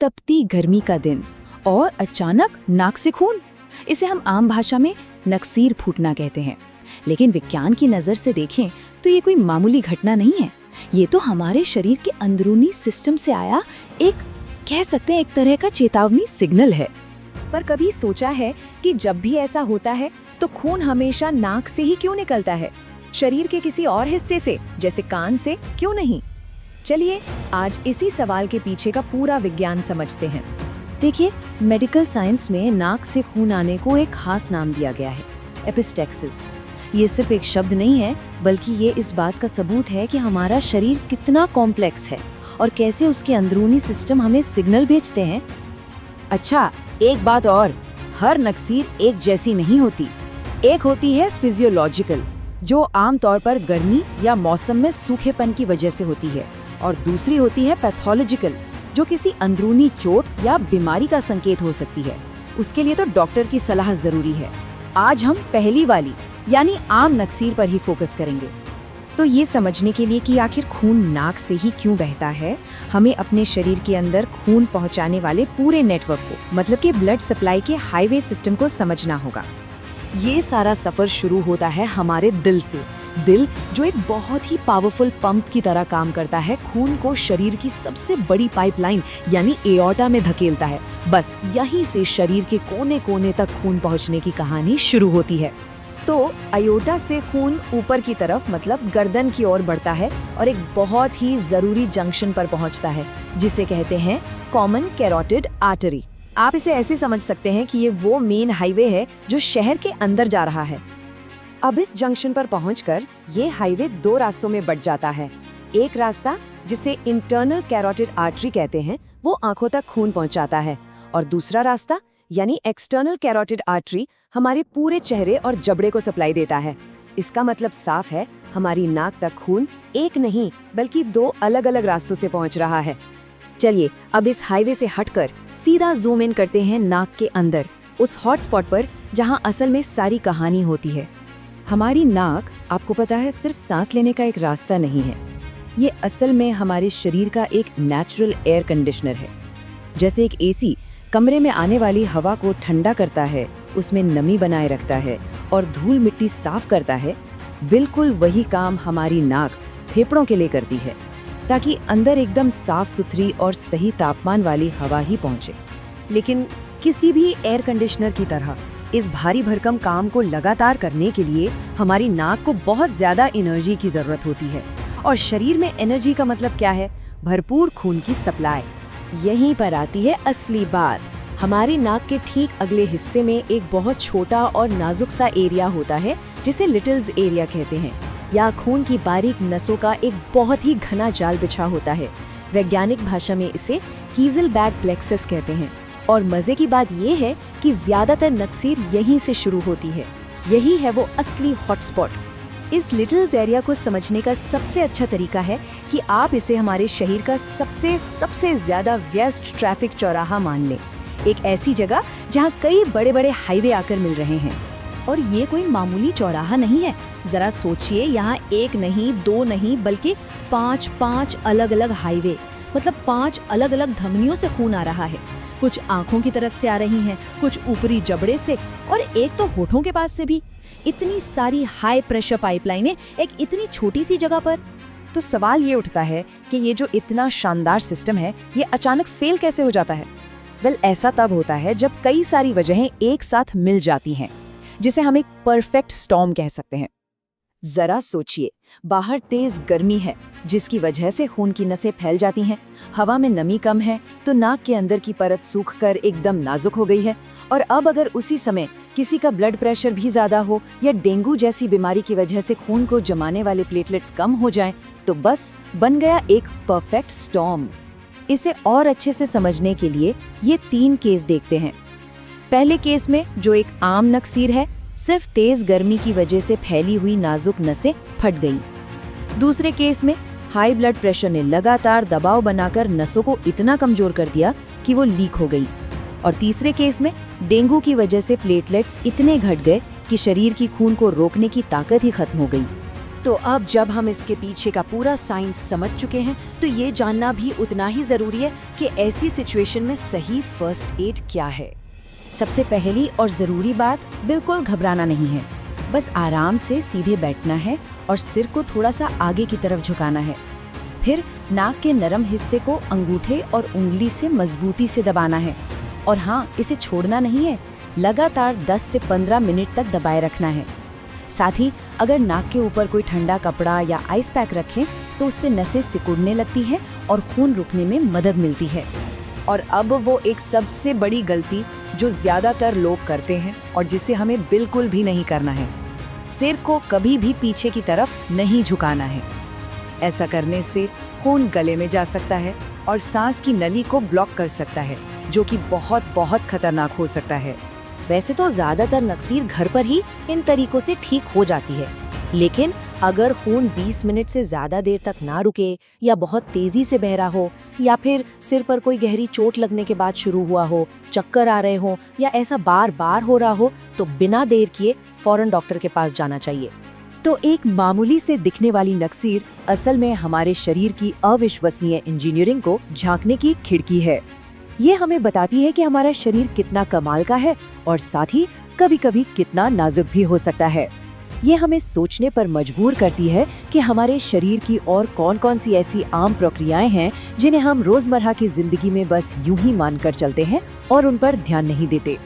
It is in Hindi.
तपती गर्मी का दिन और अचानक नाक से खून। इसे हम आम भाषा में नक्सीर फूटना कहते हैं, लेकिन विज्ञान की नज़र से देखें तो ये कोई मामूली घटना नहीं है। ये तो हमारे शरीर के अंदरूनी सिस्टम से आया एक, कह सकते हैं, एक तरह का चेतावनी सिग्नल है। पर कभी सोचा है कि जब भी ऐसा होता है तो खून हमेशा नाक से ही क्यों निकलता है, शरीर के किसी और हिस्से से, जैसे कान से क्यों नहीं? चलिए आज इसी सवाल के पीछे का पूरा विज्ञान समझते हैं। देखिए, मेडिकल साइंस में नाक से खून आने को एक खास नाम दिया गया है, एपिस्टेक्सिस। ये सिर्फ एक शब्द नहीं है, बल्कि ये इस बात का सबूत है कि हमारा शरीर कितना कॉम्प्लेक्स है और कैसे उसके अंदरूनी सिस्टम हमें सिग्नल भेजते हैं। अच्छा, एक बात और, हर नक्सीर एक जैसी नहीं होती। एक होती है फिजियोलॉजिकल, जो आमतौर पर गर्मी या मौसम में सूखेपन की वजह से होती है, और दूसरी होती है पैथोलॉजिकल, जो किसी अंदरूनी चोट या बीमारी का संकेत हो सकती है। उसके लिए तो डॉक्टर की सलाह जरूरी है। आज हम पहली वाली यानी आम नक्सीर पर ही फोकस करेंगे। तो ये समझने के लिए कि आखिर खून नाक से ही क्यों बहता है, हमें अपने शरीर के अंदर खून पहुंचाने वाले पूरे नेटवर्क को, मतलब कि ब्लड सप्लाई के हाईवे सिस्टम को समझना होगा। ये सारा सफर शुरू होता है हमारे दिल से। दिल, जो एक बहुत ही पावरफुल पंप की तरह काम करता है, खून को शरीर की सबसे बड़ी पाइपलाइन यानी एओर्टा में धकेलता है। बस यहीं से शरीर के कोने कोने तक खून पहुंचने की कहानी शुरू होती है। तो अयोटा से खून ऊपर की तरफ, मतलब गर्दन की ओर बढ़ता है और एक बहुत ही जरूरी जंक्शन पर पहुंचता है, जिसे कहते हैं कॉमन कैरोटिड आर्टरी। आप इसे ऐसे समझ सकते हैं कि ये वो मेन हाईवे है जो शहर के अंदर जा रहा है। अब इस जंक्शन पर पहुंचकर ये हाईवे दो रास्तों में बट जाता है। एक रास्ता, जिसे इंटरनल कैरोटिड आर्टरी कहते हैं, वो आंखों तक खून पहुंचाता है, और दूसरा रास्ता यानी एक्सटर्नल कैरोटिड आर्टरी हमारे पूरे चेहरे और जबड़े को सप्लाई देता है। इसका मतलब साफ है, हमारी नाक तक खून एक नहीं बल्कि दो अलग अलग रास्तों से पहुंच रहा है। चलिए अब इस हाईवे से हटकर सीधा जूम इन करते हैं नाक के अंदर, उस हॉटस्पॉट पर जहां असल में सारी कहानी होती है। हमारी नाक, आपको पता है, सिर्फ सांस लेने का एक रास्ता नहीं है। ये असल में हमारे शरीर का एक नेचुरल एयर कंडीशनर है। जैसे एक एसी कमरे में आने वाली हवा को ठंडा करता है, उसमें नमी बनाए रखता है और धूल मिट्टी साफ करता है, बिल्कुल वही काम हमारी नाक फेफड़ों के लिए करती है, ताकि अंदर एकदम साफ सुथरी और सही तापमान वाली हवा ही पहुंचे। लेकिन किसी भी एयर कंडीशनर की तरह इस भारी भरकम काम को लगातार करने के लिए हमारी नाक को बहुत ज्यादा एनर्जी की जरूरत होती है। और शरीर में एनर्जी का मतलब क्या है? भरपूर खून की सप्लाई। यहीं पर आती है असली बात। हमारी नाक के ठीक अगले हिस्से में एक बहुत छोटा और नाजुक सा एरिया होता है, जिसे लिटिल्स एरिया कहते हैं। यहाँ खून की बारीक नसों का एक बहुत ही घना जाल बिछा होता है। वैज्ञानिक भाषा में इसे कीज़लबैक प्लेक्सस कहते हैं। और मजे की बात यह है कि ज्यादातर नक्सीर यहीं से शुरू होती है। यही है वो असली हॉटस्पॉट। इस लिटिल्स एरिया को समझने का सबसे अच्छा तरीका है कि आप इसे हमारे शरीर का सबसे ज्यादा व्यस्त ट्रैफिक चौराहा मान लें। एक ऐसी जगह जहां कई बड़े बड़े हाईवे आकर मिल रहे हैं। और ये कोई मामूली चौराहा नहीं है। जरा सोचिए, यहाँ एक नहीं, दो नहीं, बल्कि पांच अलग अलग हाईवे, मतलब 5 अलग अलग धमनियों से खून आ रहा है। कुछ आंखों की तरफ से आ रही हैं, कुछ ऊपरी जबड़े से, और एक तो होठों के पास से भी। इतनी सारी हाई प्रेशर पाइपलाइनें एक इतनी छोटी सी जगह पर। तो सवाल ये उठता है कि ये जो इतना शानदार सिस्टम है, ये अचानक फेल कैसे हो जाता है? वेल, ऐसा तब होता है जब कई सारी वजहें एक साथ मिल जाती हैं, जिसे हम एक परफेक्ट स्टॉर्म कह सकते हैं। जरा सोचिए, बाहर तेज गर्मी है, जिसकी वजह से खून की नसें फैल जाती हैं। हवा में नमी कम है, तो नाक के अंदर की परत सूखकर एकदम नाजुक हो गई है। और अब अगर उसी समय किसी का ब्लड प्रेशर भी ज्यादा हो या डेंगू जैसी बीमारी की वजह से खून को जमाने वाले प्लेटलेट्स कम हो जाएं, तो बस बन गया एक परफेक्ट स्टॉर्म। इसे और अच्छे से समझने के लिए ये 3 केस देखते हैं। पहले केस में, जो एक आम नक्सीर है, सिर्फ तेज गर्मी की वजह से फैली हुई नाजुक नसें फट गईं। दूसरे केस में हाई ब्लड प्रेशर ने लगातार दबाव बनाकर नसों को इतना कमजोर कर दिया कि वो लीक हो गई। और तीसरे केस में डेंगू की वजह से प्लेटलेट्स इतने घट गए कि शरीर की खून को रोकने की ताकत ही खत्म हो गई। तो अब जब हम इसके पीछे का पूरा साइंस समझ चुके हैं, तो ये जानना भी उतना ही जरूरी है कि ऐसी सिचुएशन में सही फर्स्ट एड क्या है। सबसे पहली और ज़रूरी बात, बिल्कुल घबराना नहीं है। बस आराम से सीधे बैठना है और सिर को थोड़ा सा आगे की तरफ झुकाना है। फिर नाक के नरम हिस्से को अंगूठे और उंगली से मजबूती से दबाना है। और हाँ, इसे छोड़ना नहीं है, लगातार 10 से 15 मिनट तक दबाए रखना है। साथ ही अगर नाक के ऊपर कोई ठंडा कपड़ा या आइस पैक रखें तो उससे नसें सिकुड़ने लगती है और खून रुकने में मदद मिलती है। और अब वो एक सबसे बड़ी गलती जो ज्यादातर लोग करते हैं और जिसे हमें बिल्कुल भी नहीं करना है, सिर को कभी भी पीछे की तरफ नहीं झुकाना है। ऐसा करने से खून गले में जा सकता है और सांस की नली को ब्लॉक कर सकता है, जो कि बहुत बहुत खतरनाक हो सकता है। वैसे तो ज्यादातर नक्सीर घर पर ही इन तरीकों से ठीक हो जाती है, लेकिन अगर खून 20 मिनट से ज्यादा देर तक ना रुके या बहुत तेजी से बह रहा हो, या फिर सिर पर कोई गहरी चोट लगने के बाद शुरू हुआ हो, चक्कर आ रहे हो या ऐसा बार बार हो रहा हो, तो बिना देर किए फौरन डॉक्टर के पास जाना चाहिए। तो एक मामूली से दिखने वाली नक्सीर असल में हमारे शरीर की अविश्वसनीय इंजीनियरिंग को झांकने की खिड़की है। ये हमें बताती है कि हमारा शरीर कितना कमाल का है और साथ ही कभी-कभी कितना नाजुक भी हो सकता है। ये हमें सोचने पर मजबूर करती है कि हमारे शरीर की और कौन-कौन सी ऐसी आम प्रक्रियाएं हैं जिन्हें हम रोजमर्रा की जिंदगी में बस यूं ही मानकर चलते हैं और उन पर ध्यान नहीं देते।